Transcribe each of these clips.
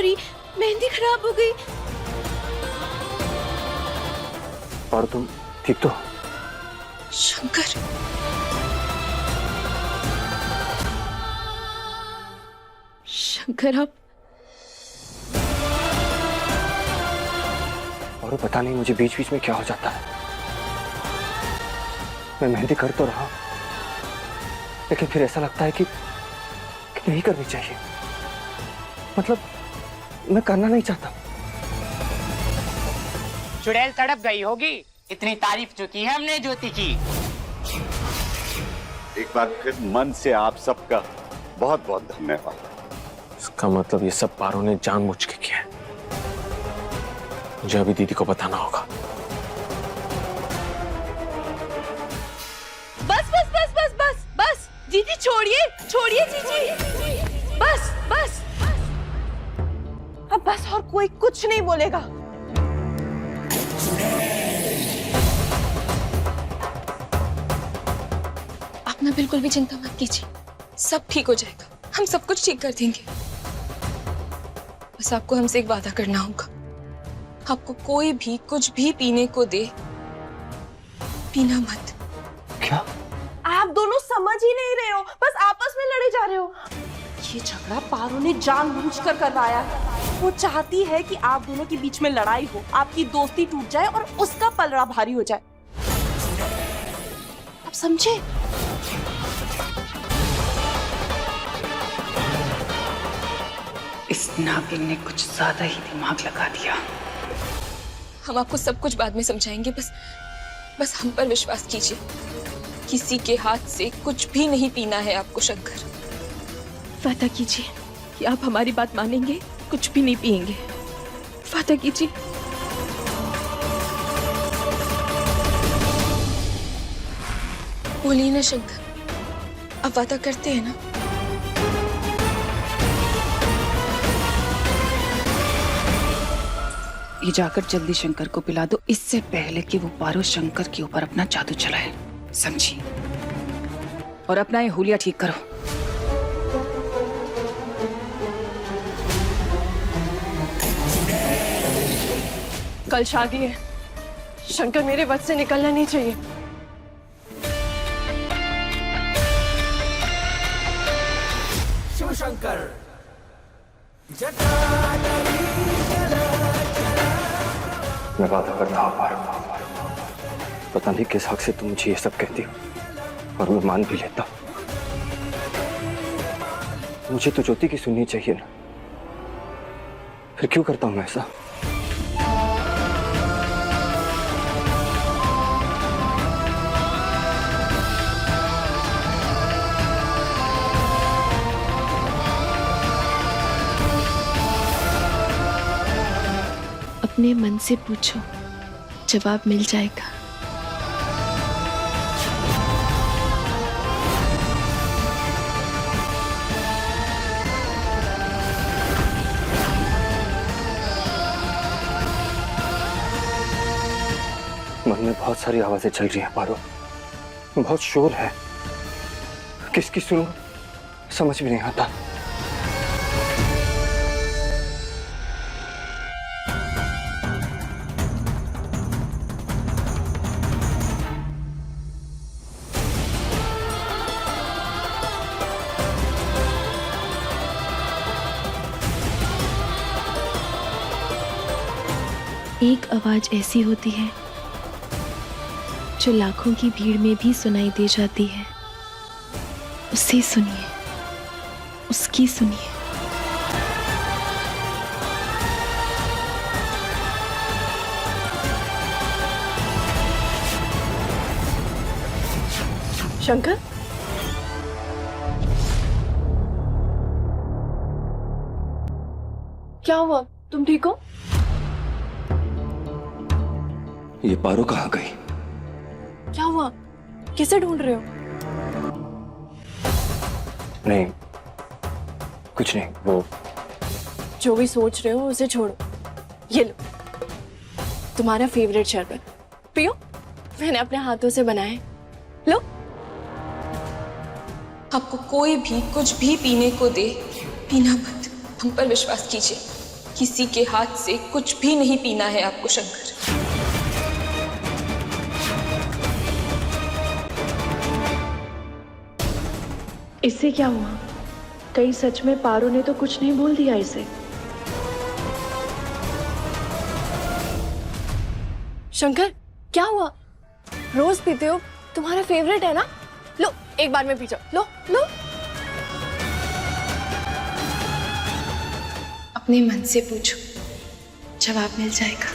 Sorry, mehndi खराब हो गई। और तुम ठीक तो? शंकर, शंकर आप। और पता नहीं मुझे बीच बीच में क्या हो जाता है। मैं मेहंदी कर तो रहा, लेकिन फिर ऐसा लगता है कि नहीं करनी चाहिए। मतलब मैं करना नहीं चाहता। चुड़ैल तड़प गई होगी, इतनी तारीफ जो की है हमने ज्योति की। एक बार फिर मन से आप सबका बहुत बहुत धन्यवाद। इसका मतलब ये सब पारो ने जानबूझ के किया है। मुझे अभी दीदी को बताना होगा। बस बस बस बस बस बस दीदी, छोड़िए छोड़िए दीदी, बस बस अब बस, और कोई कुछ नहीं बोलेगा। आप ना बिल्कुल भी चिंता मत कीजिए, सब ठीक हो जाएगा, हम सब कुछ ठीक कर देंगे। बस आपको हमसे एक वादा करना होगा, आपको कोई भी कुछ भी पीने को दे, पीना मत। क्या? आप दोनों समझ ही नहीं रहे हो, बस आपस में लड़े जा रहे हो। ये झगड़ा पारो ने जानबूझकर करवाया है। वो चाहती है कि आप दोनों के बीच में लड़ाई हो, आपकी दोस्ती टूट जाए और उसका पलड़ा भारी हो जाए। आप समझे? इस नागिन ने कुछ ज्यादा ही दिमाग लगा दिया। हम आपको सब कुछ बाद में समझाएंगे, बस हम पर विश्वास कीजिए। किसी के हाथ से कुछ भी नहीं पीना है आपको। शंकर, वादा कीजिए कि आप हमारी बात मानेंगे, कुछ भी नहीं पिएंगे। वादा कीजिए। बोलिए ना शंकर, आप वादा करते हैं ना? ये जाकर जल्दी शंकर को पिला दो, इससे पहले कि वो पारो शंकर के ऊपर अपना जादू चलाए, समझी? और अपना ये हुलिया ठीक करो। कल शादी है, शंकर मेरे वश से निकलना नहीं चाहिए। शिव शंकर मैं वादा करता हूँ पारो, पता नहीं किस हक से तुम मुझे ये सब कहती हो, और मैं मान भी लेता हूँ। मुझे तो ज्योति की सुननी चाहिए ना, फिर क्यों करता हूँ मैं ऐसा? अपने मन से पूछो, जवाब मिल जाएगा। मन में बहुत सारी आवाजें चल रही हैं पारो, बहुत शोर है। किसकी सुनूं समझ में नहीं आता। एक आवाज ऐसी होती है जो लाखों की भीड़ में भी सुनाई दे जाती है। उसे सुनिए, उसकी सुनिए। शंकर, क्या हुआ? तुम ठीक हो? ये पारो कहाँ गई? क्या हुआ? किसे ढूंढ रहे हो? नहीं, कुछ नहीं। वो जो भी सोच रहे हो उसे छोड़ो। ये लो, तुम्हारा फेवरेट शरबत पियो, मैंने अपने हाथों से बनाए। लो। आपको कोई भी कुछ भी पीने को दे, पीना मत। हम पर विश्वास कीजिए, किसी के हाथ से कुछ भी नहीं पीना है आपको शंकर। इससे क्या हुआ? कहीं सच में पारो ने तो कुछ नहीं बोल दिया इसे? शंकर, क्या हुआ? रोज पीते हो, तुम्हारा फेवरेट है ना? लो, एक बार में पी जाओ। लो लो। अपने मन से पूछो, जवाब मिल जाएगा।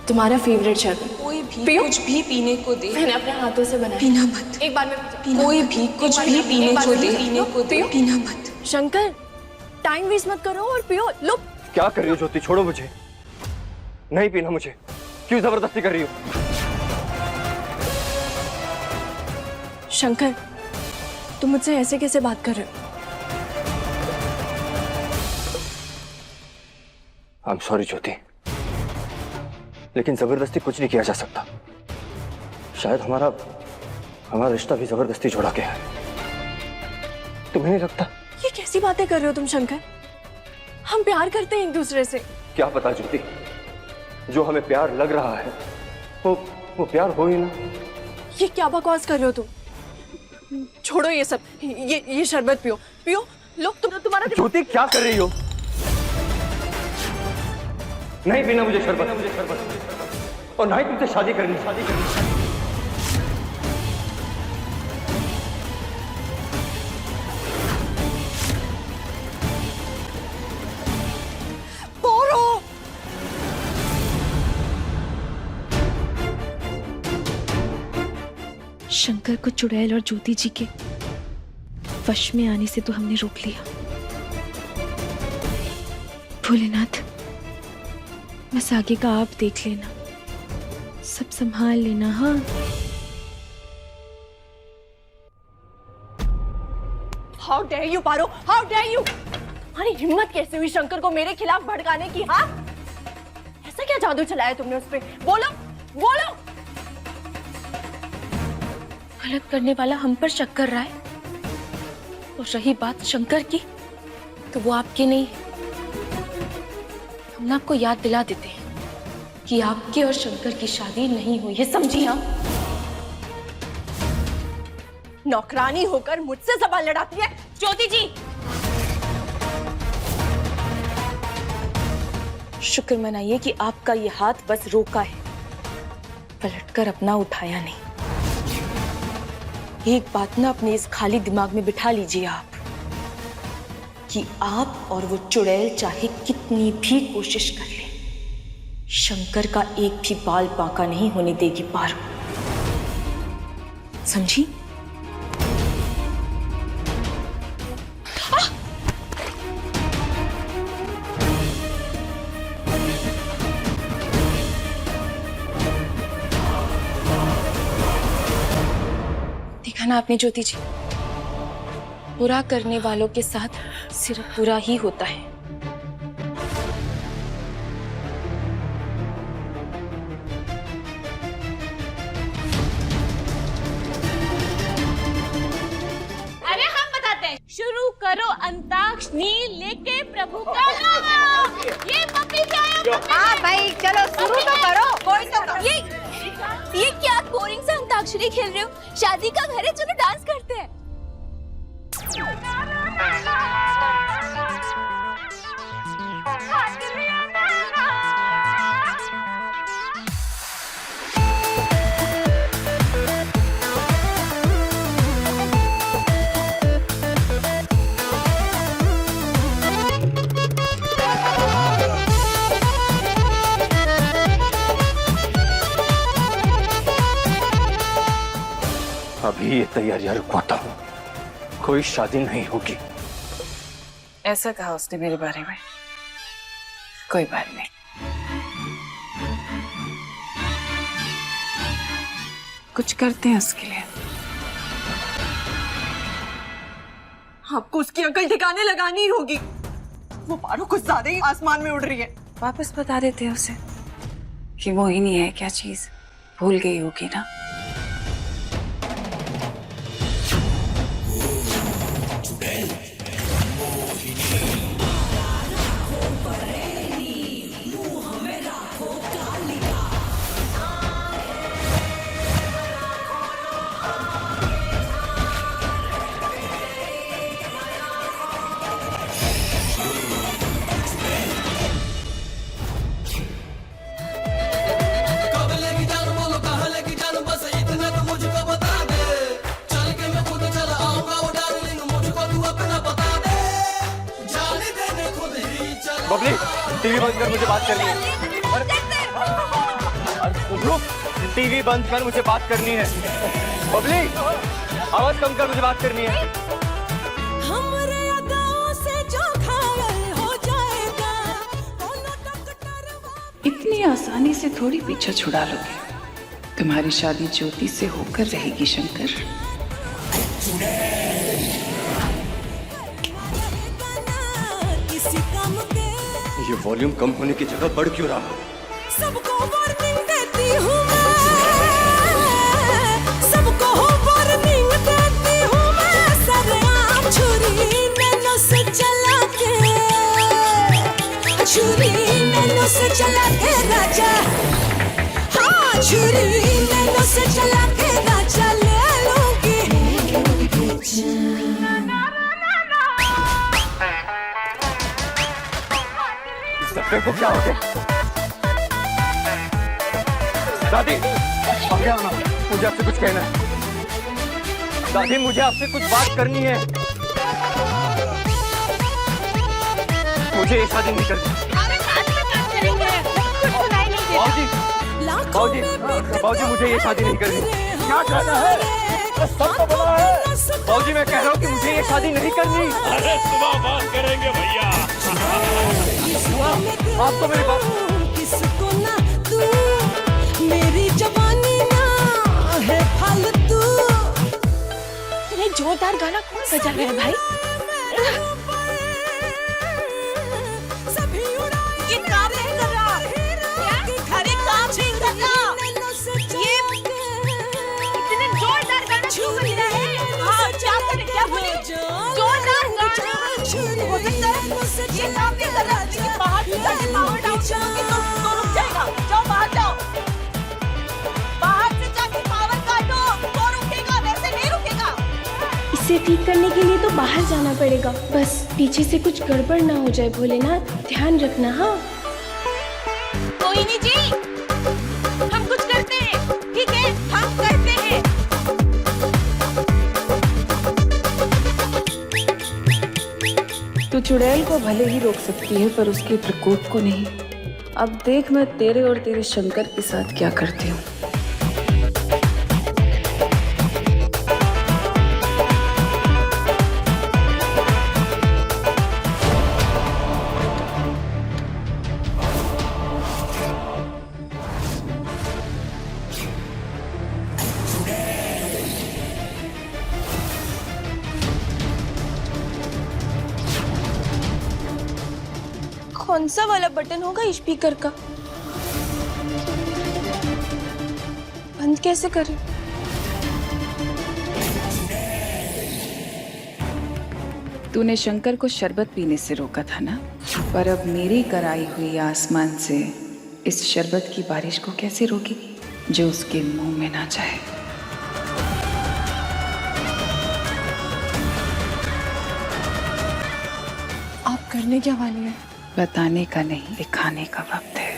तुम्हारा फेवरेट शरबत कोई भी पियो। कुछ भी पीने को दे, मैंने अपने हाथों से बनाया। पीना मत। एक बार में पी जाओ। कोई भी कुछ भी पीने को दे, पियो। पीना मत। शंकर, टाइम वेस्ट मत करो और पियो। लो। क्या कर रही हो ज्योति? छोड़ो मुझे, नहीं पीना मुझे। क्यों जबरदस्ती कर रही हो? शंकर, तुम मुझसे ऐसे कैसे बात कर रहे हो? आई एम सॉरी ज्योति, लेकिन जबरदस्ती कुछ नहीं किया जा सकता। शायद हमारा रिश्ता भी जबरदस्ती जोड़ा गया है। तुम्हें नहीं लगता? ये कैसी बातें कर रहे हो तुम शंकर? हम प्यार करते हैं एक दूसरे से। क्या पता ज्योति, जो हमें प्यार लग रहा है वो प्यार हो ही ना। ये क्या बकवास कर रहे हो तुम? छोड़ो ये सब। ये शरबत पियो। पियो। लो, तुम्हारा ज्योति क्या कर रही हो? नहीं पीना मुझे शरबत, और ना ही तुमसे शादी करनी। पारो! शंकर को चुड़ैल और ज्योति जी के वश में आने से तो हमने रोक लिया। भोलेनाथ, बस आगे का आप देख लेना, सब संभाल लेना। हाँ, how dare you Paro, how dare you! तुम्हारी हिम्मत कैसे हुई शंकर को मेरे खिलाफ भड़काने की? हाँ, ऐसा क्या जादू चलाया तुमने उस पे? बोलो बोलो। गलत करने वाला हम पर शक कर रहा है, और रही बात शंकर की, तो वो आपके नहीं है। हम ना आपको याद दिला देते हैं कि आपके और शंकर की शादी नहीं हुई है, समझी? हाँ, नौकरानी होकर मुझसे सवाल लड़ाती है ज्योति जी। शुक्र मनाइए कि आपका ये हाथ बस रोका है, पलटकर अपना उठाया नहीं। एक बात ना अपने इस खाली दिमाग में बिठा लीजिए आप, कि आप और वो चुड़ैल चाहे कितनी भी कोशिश कर ले, शंकर का एक भी बाल बांका नहीं होने देगी पारो, समझी? देखा ना आपने ज्योति जी, बुरा करने वालों के साथ सिर्फ बुरा ही होता है। अरे हम बताते हैं। शुरू करो अंताक्षरी लेके प्रभु का नाम। ये पपी जाए। हाँ भाई चलो शुरू तो करो। कोई तो ये क्या बोरिंग सा अंताक्षरी खेल रहे हो? शादी का घर है, चलो डांस करते हैं। अभी ये तैयारियां रुकवाता हूँ, कोई शादी नहीं होगी। ऐसा कहा उसने मेरे बारे में। कोई बात नहीं, कुछ करते हैं उसके लिए। आपको उसकी अकल ठिकाने लगानी होगी। वो पारो कुछ ज्यादा ही आसमान में उड़ रही है। वापस बता देते हैं उसे कि मोहिनी है क्या चीज, भूल गई होगी ना। टीवी बंद कर, मुझे बात करनी है। अरे सुनो, टीवी बंद कर, मुझे बात करनी है। बबली, आवाज कम कर, मुझे बात करनी है। इतनी आसानी से थोड़ी पीछा छुड़ा लोगे। तुम्हारी शादी ज्योति से होकर रहेगी शंकर। ये वॉल्यूम कम होने की जगह बढ़ क्यों रहा? सबको वार्निंग देती हूँ मैं, सबको वार्निंग देती हूँ मैं, सरेआम छुरी नैनो से चला के, छुरी नैनो से चला के राजा, हाँ छुरी नैनो से चला के राजा ले लूंगी। को क्या हो गया? दादी, आगे आना, मुझे आपसे कुछ कहना है। दादी, मुझे आपसे कुछ बात करनी है। मुझे ये शादी नहीं करनी। बाबूजी, बाबूजी मुझे ये शादी नहीं करनी। क्या कहना है? सबको बोला है। बाबूजी मैं कह रहा हूँ कि मुझे ये शादी नहीं करनी। अरे सुबह बात करेंगे भैया। आप तो मेरी बात किसको ना तू, मेरी जवानी ना है फालतू। इतने जोरदार गाना कौन बजा रहा है भाई? ये काम नहीं कर रहा। अरे काम नहीं कर रहा। ये इतने जोरदार गाना क्यों बज रहा है? हाँ क्या करें, क्या बोले? जोरदार गाना हो सकता है ये काम नहीं कर रहा। लेकिन बाहर से जाके पावर डाउन करोगे तो रुक जाएगा। जाओ बाहर जाओ, बाहर से जाके पावर काटो तो रुकेगा, वैसे नहीं रुकेगा। इसे ठीक करने के लिए तो बाहर जाना पड़ेगा। बस पीछे से कुछ गड़बड़ ना हो जाए भोलेनाथ, ध्यान रखना। हाँ कोई नहीं जी, हम कुछ करते हैं, ठीक है हम करते हैं। तू चुड़ैल को भले ही रोक सकती है पर उसके प्रकोप को नहीं। अब देख मैं तेरे और तेरे शंकर के साथ क्या करती हूँ। कौन सा वाला बटन होगा स्पीकर का? बंद कैसे करें? तूने शंकर को शरबत पीने से रोका था ना, पर अब मेरी कराई हुई आसमान से इस शरबत की बारिश को कैसे रोकेगी जो उसके मुंह में ना जाए। आप करने क्या वाले हैं? बताने का नहीं, दिखाने का वक्त है।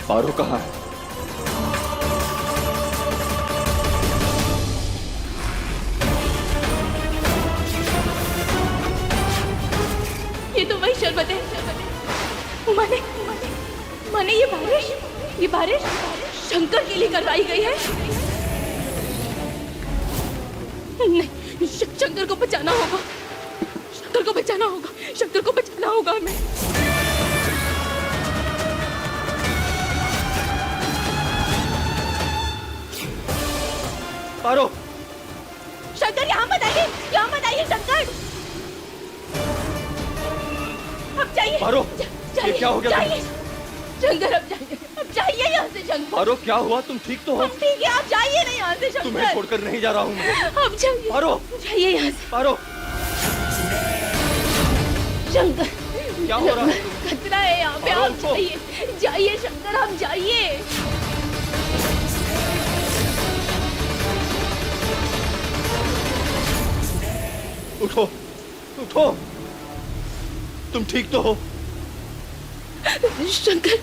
पारो कहाँ है? ये तो वही शरबत है। माने ये बारिश शंकर के लिए करवाई गई है। नहीं, शंकर को बचाना होगा, शंकर को बचाना होगा, शंकर को बचाना होगा हमें। पारो, शंकर यहाँ मत आइए, यहाँ मत आइए शंकर। पारो, ये क्या हो गया? जाइए शंकर, अब जाइए यहाँ से शंकर। पारो क्या हुआ? तुम ठीक तो हो? ठीक है, आप जाइए ना यहाँ से शंकर। तुम्हें छोड़कर नहीं जा रहा हूँ मैं। अब जाइए पारो, जाइए यहाँ से। पारो शंकर क्या हो रहा है? खतरा है यहाँ पे, आप जाइए जाइए शंकर, आप जाइए। उठो, उठो, तुम ठीक तो हो? शंकर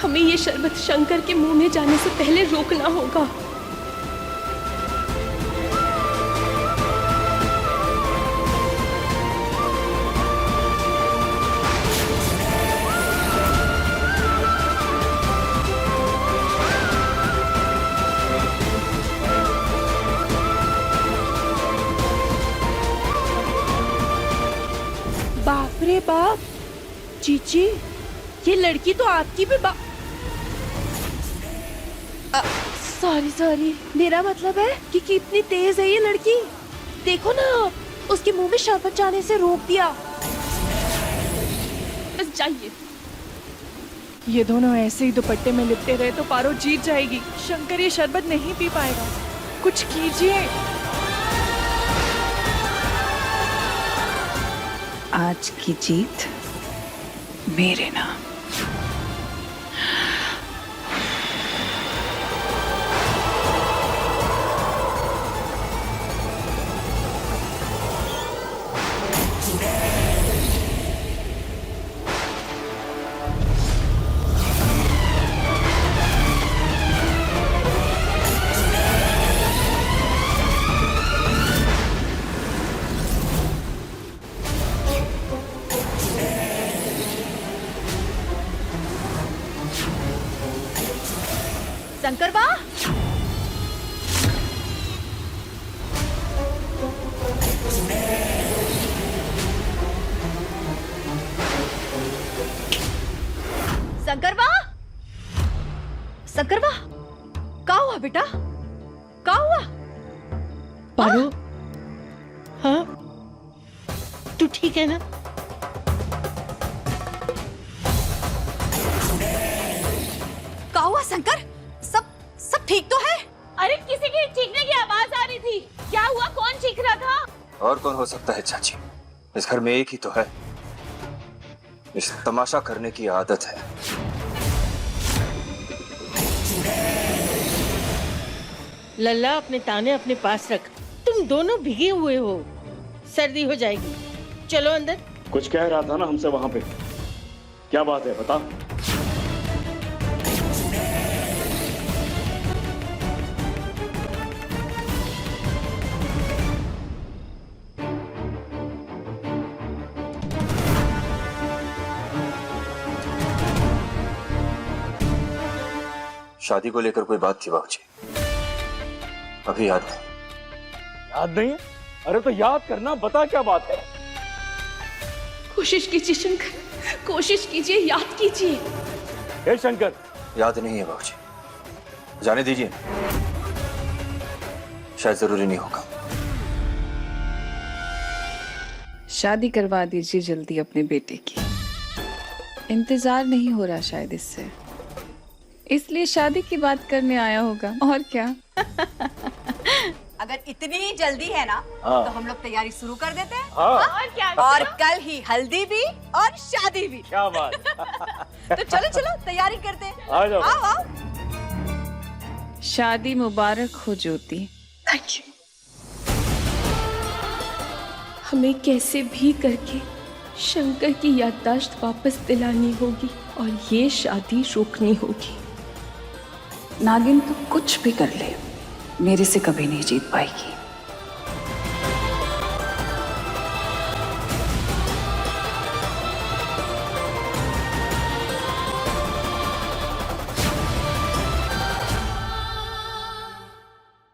हमें ये शरबत शंकर के मुंह में जाने से पहले रोकना होगा। बाप रे बाप, चीची ये लड़की तो आपकी भी सॉरी मेरा मतलब है कि कितनी तेज है ये लड़की। देखो ना, उसके मुंह में शरबत जाने से रोक दिया। बस जाइए। ये दोनों ऐसे ही दुपट्टे में लिपटे रहे तो पारो जीत जाएगी। शंकर ये शरबत नहीं पी पाएगा, कुछ कीजिए। आज की जीत मेरे नाम। शंकर बा, शंकर बा, शंकर बा, क्या हुआ बेटा? क्या हुआ? पारो, हाँ तू ठीक है ना? क्या हुआ शंकर? सब ठीक तो है? अरे किसी की चीखने की आवाज आ रही थी। क्या हुआ? कौन चीख रहा था? और कौन हो सकता है चाची? इस घर में एक ही तो है। इस तमाशा करने की आदत है। लल्ला, अपने ताने अपने पास रख। तुम दोनों भीगे हुए हो, सर्दी हो जाएगी। चलो अंदर। कुछ कह रहा था ना हमसे वहां पे, क्या बात है बता। शादी को लेकर कोई बात थी बाबूजी, अभी याद नहीं। याद नहीं है? अरे तो याद करना, बता क्या बात है। कोशिश कीजिए शंकर, कोशिश कीजिए, याद कीजिए। हे शंकर, याद नहीं है बाबूजी, जाने दीजिए, शायद जरूरी नहीं होगा। शादी करवा दीजिए जल्दी अपने बेटे की। इंतजार नहीं हो रहा शायद इससे, इसलिए शादी की बात करने आया होगा, और क्या। अगर इतनी जल्दी है ना, हाँ। तो हम लोग तैयारी शुरू कर देते हैं। हाँ। और क्या? और कल ही हल्दी भी और शादी भी। क्या बात। तो चलो चलो तैयारी करते हैं। आ जाओ। आओ आओ। शादी मुबारक हो ज्योति। Thank you. हमें कैसे भी करके शंकर की याददाश्त वापस दिलानी होगी और ये शादी रोकनी होगी। नागिन तो कुछ भी कर ले, मेरे से कभी नहीं जीत पाएगी।